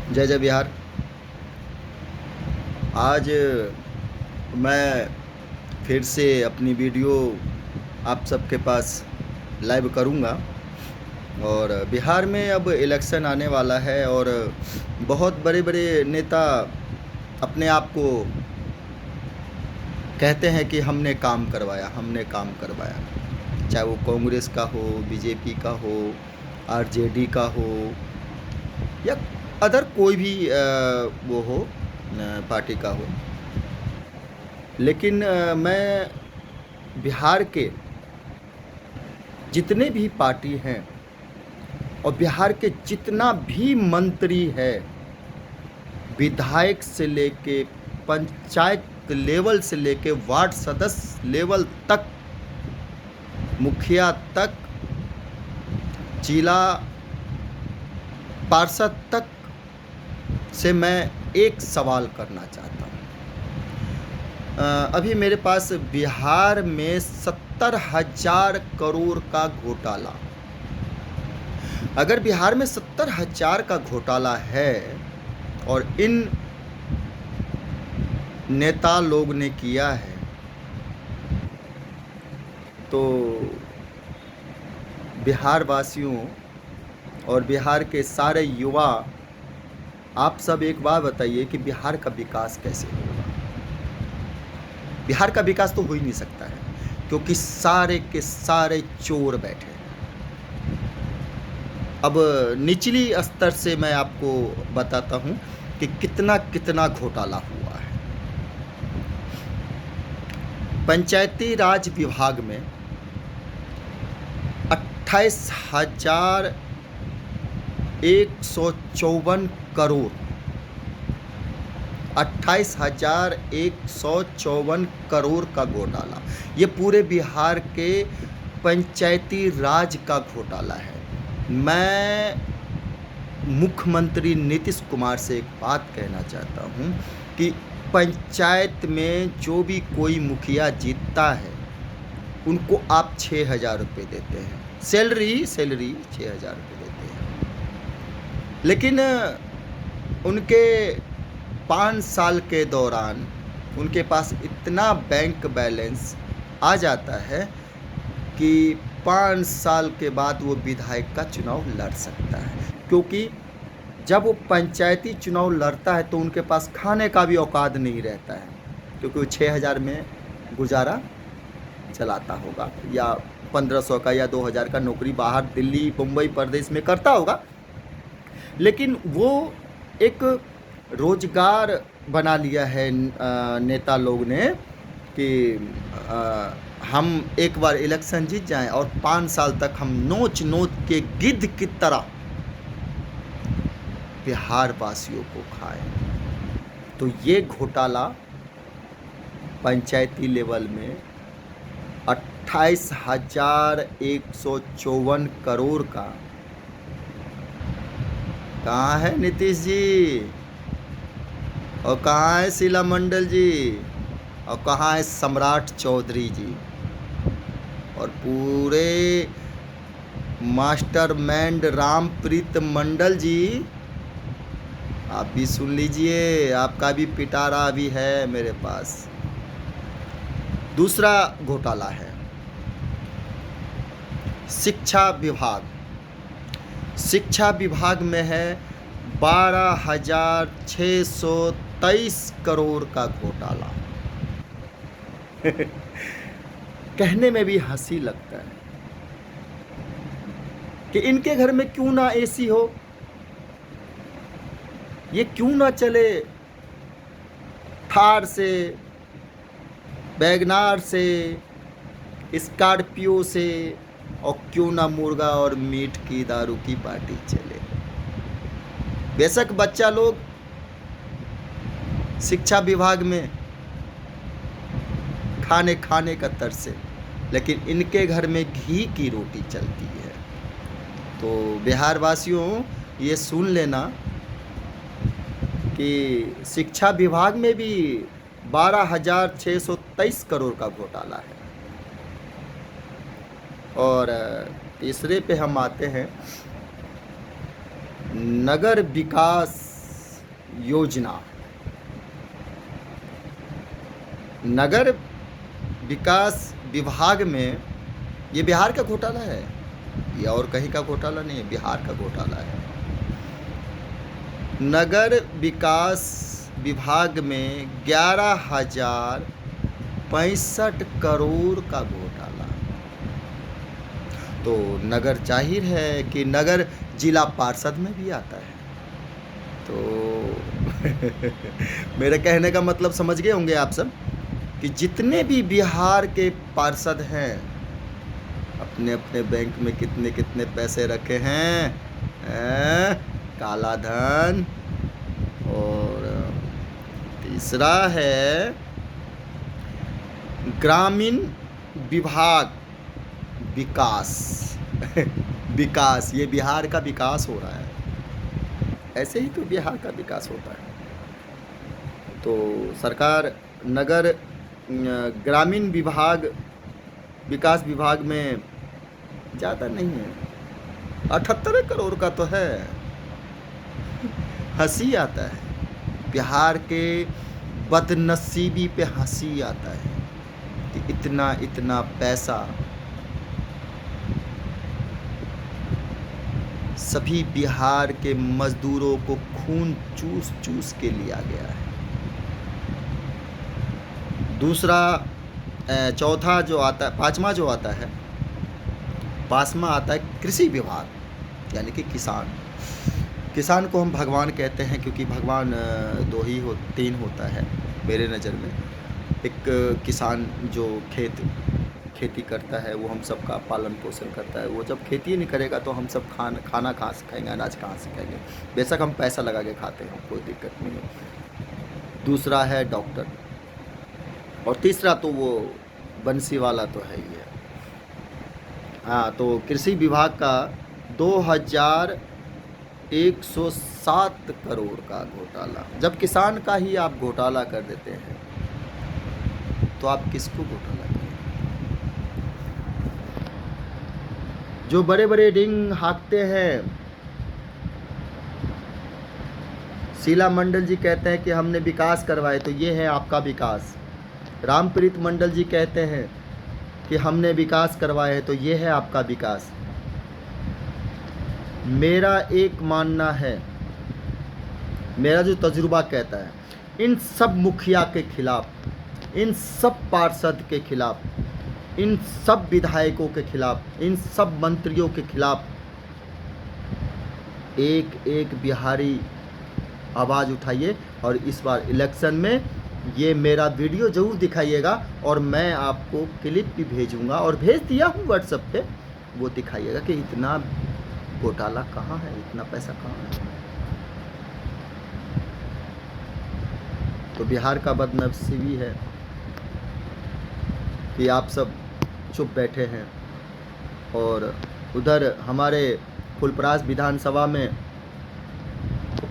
जय जय बिहार। आज मैं फिर से अपनी वीडियो आप सबके पास लाइव करूंगा। और बिहार में अब इलेक्शन आने वाला है और बहुत बड़े बड़े नेता अपने आप को कहते हैं कि हमने काम करवाया, चाहे वो कांग्रेस का हो, बीजेपी का हो, आरजेडी का हो या अदर कोई भी वो हो पार्टी का हो। लेकिन मैं बिहार के जितने भी पार्टी हैं और बिहार के जितना भी मंत्री है, विधायक से लेके पंचायत लेवल से लेके वार्ड सदस्य लेवल तक, मुखिया तक, जिला पार्षद तक से मैं एक सवाल करना चाहता हूँ। अभी मेरे पास बिहार में 70,000 करोड़ का घोटाला, अगर बिहार में 70,000 का घोटाला है और इन नेता लोग ने किया है, तो बिहार वासियों और बिहार के सारे युवा, आप सब एक बात बताइए कि बिहार का विकास कैसे होगा। बिहार का विकास तो हो ही नहीं सकता है, क्योंकि सारे के सारे चोर बैठे हैं। अब निचली स्तर से मैं आपको बताता हूं कि कितना कितना घोटाला हुआ है। पंचायती राज विभाग में 28,154 करोड़ 28,154 करोड़ का घोटाला, ये पूरे बिहार के पंचायती राज का घोटाला है। मैं मुख्यमंत्री नीतीश कुमार से एक बात कहना चाहता हूं कि पंचायत में जो भी कोई मुखिया जीतता है, उनको आप 6,000 रुपये देते हैं, सैलरी 6,000 रुपये देते हैं। लेकिन उनके 5 साल के दौरान उनके पास इतना बैंक बैलेंस आ जाता है कि 5 साल के बाद वो विधायक का चुनाव लड़ सकता है, क्योंकि जब वो पंचायती चुनाव लड़ता है तो उनके पास खाने का भी औकात नहीं रहता है, क्योंकि वो 6,000 में गुजारा चलाता होगा, या 1,500 का या 2,000 का नौकरी बाहर दिल्ली, मुंबई, प्रदेश में करता होगा। लेकिन वो एक रोजगार बना लिया है नेता लोग ने कि हम एक बार इलेक्शन जीत जाएं और 5 साल तक हम नोच नोच के गिद्ध की तरह बिहार वासियों को खाएं। तो ये घोटाला पंचायती लेवल में 28,154 करोड़ का कहाँ है नीतीश जी, और कहाँ है शीला मंडल जी, और कहाँ है सम्राट चौधरी जी, और पूरे मास्टरमाइंड रामप्रीत मंडल जी, आप भी सुन लीजिए, आपका भी पिटारा अभी है मेरे पास। दूसरा घोटाला है शिक्षा विभाग। शिक्षा विभाग में है 12,623 करोड़ का घोटाला। कहने में भी हंसी लगता है कि इनके घर में क्यों ना एसी हो, ये क्यों ना चले थार से, वैगनार से, स्कॉर्पियो से, और क्यों ना मुर्गा और मीट की दारू की पार्टी चले। बेशक बच्चा लोग शिक्षा विभाग में खाने का तरसे, लेकिन इनके घर में घी की रोटी चलती है। तो बिहार वासियों, ये सुन लेना कि शिक्षा विभाग में भी 12,623 करोड़ का घोटाला है। और तीसरे पे हम आते हैं नगर विकास योजना, नगर विकास विभाग में, ये बिहार का घोटाला है, ये और कहीं का घोटाला नहीं है, बिहार का घोटाला है। नगर विकास विभाग में 11,065 करोड़ का घोटाला। तो नगर जाहिर है कि नगर जिला पार्षद में भी आता है। तो मेरे कहने का मतलब समझ गए होंगे आप सब कि जितने भी बिहार के पार्षद हैं अपने अपने बैंक में कितने कितने पैसे रखे हैं, काला धन। और तीसरा है ग्रामीण विभाग विकास विकास, ये बिहार का विकास हो रहा है, ऐसे ही तो बिहार का विकास होता है। तो सरकार नगर ग्रामीण विभाग विकास विभाग में ज़्यादा नहीं है, 78 करोड़ का तो है। हंसी आता है, बिहार के बदनसीबी पे हंसी आता है कि इतना इतना पैसा सभी बिहार के मजदूरों को खून चूस चूस के लिया गया है। दूसरा चौथा जो आता है, पांचवा जो आता है, पांचवा आता है कृषि विभाग, यानी कि किसान को हम भगवान कहते हैं, क्योंकि भगवान तीन होता है मेरे नज़र में। एक किसान जो खेती करता है, वो हम सब का पालन पोषण करता है। वो जब खेती नहीं करेगा तो हम सब खाना कहाँ से खाएंगे, अनाज कहाँ से खाएंगे। बेशक हम पैसा लगा के खाते हैं, कोई दिक्कत नहीं है। दूसरा है डॉक्टर, और तीसरा तो वो बंसी वाला तो है ही है। हाँ, तो कृषि विभाग का 2,107 करोड़ का घोटाला। जब किसान का ही आप घोटाला कर देते हैं तो आप किसको घोटाला करें? जो बड़े बड़े रिंग हाँकते हैं, शीला मंडल जी कहते हैं कि हमने विकास करवाए, तो ये है आपका विकास। रामप्रीत मंडल जी कहते हैं कि हमने विकास करवाया है, तो ये है आपका विकास। मेरा एक मानना है, मेरा जो तजुर्बा कहता है, इन सब मुखिया के खिलाफ, इन सब पार्षद के खिलाफ, इन सब विधायकों के खिलाफ, इन सब मंत्रियों के खिलाफ एक एक बिहारी आवाज़ उठाइए, और इस बार इलेक्शन में ये मेरा वीडियो ज़रूर दिखाइएगा, और मैं आपको क्लिप भी भेजूंगा, और भेज दिया हूँ व्हाट्सएप पे। वो दिखाइएगा कि इतना घोटाला कहाँ है, इतना पैसा कहाँ है। तो बिहार का बदनसीबी है कि आप सब चुप बैठे हैं, और उधर हमारे फुलपरास विधानसभा में,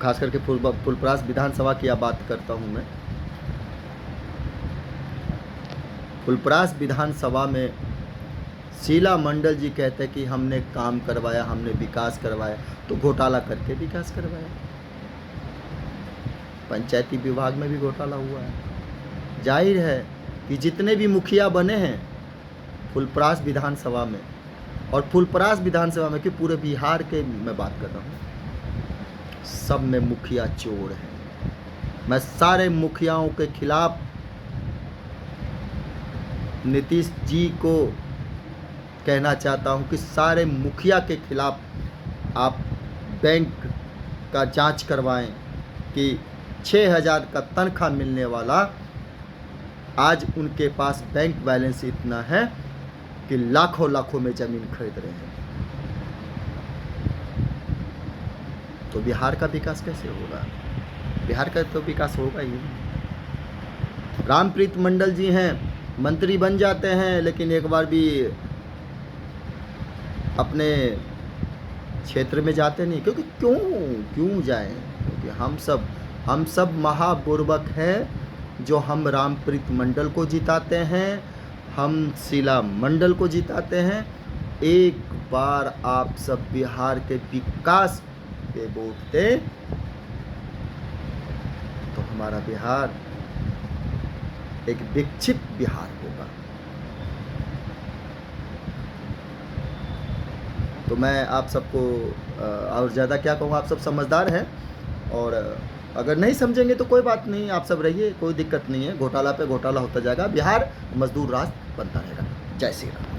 खास करके फुलपरास विधानसभा की बात करता हूँ मैं, फुलपरास विधानसभा में शीला मंडल जी कहते हैं कि हमने काम करवाया, हमने विकास करवाया, तो घोटाला करके विकास करवाया। पंचायती विभाग में भी घोटाला हुआ है। जाहिर है कि जितने भी मुखिया बने हैं फुलपरास विधानसभा में, और फुलपरास विधानसभा में कि पूरे बिहार के मैं बात कर रहा हूँ, सब में मुखिया चोर हैं। मैं सारे मुखियाओं के खिलाफ नीतीश जी को कहना चाहता हूं कि सारे मुखिया के खिलाफ आप बैंक का जांच करवाएं कि 6,000 का तनख्वाह मिलने वाला आज उनके पास बैंक बैलेंस इतना है कि लाखों लाखों में ज़मीन खरीद रहे हैं। तो बिहार का विकास कैसे होगा? बिहार का तो विकास होगा ही नहीं। रामप्रीत मंडल जी हैं, मंत्री बन जाते हैं, लेकिन एक बार भी अपने क्षेत्र में जाते नहीं। क्योंकि क्यों जाएं? क्योंकि हम सब महाबुर्बक हैं, जो हम रामप्रीत मंडल को जिताते हैं, हम शीला मंडल को जिताते हैं। एक बार आप सब बिहार के विकास पे वोट दें, हमारा बिहार एक विकसित बिहार होगा। तो मैं आप सबको और ज़्यादा क्या कहूँ, आप सब समझदार हैं, और अगर नहीं समझेंगे तो कोई बात नहीं, आप सब रहिए, कोई दिक्कत नहीं है। घोटाला पे घोटाला होता जाएगा, बिहार मजदूर राज बनता रहेगा। जय श्री राम।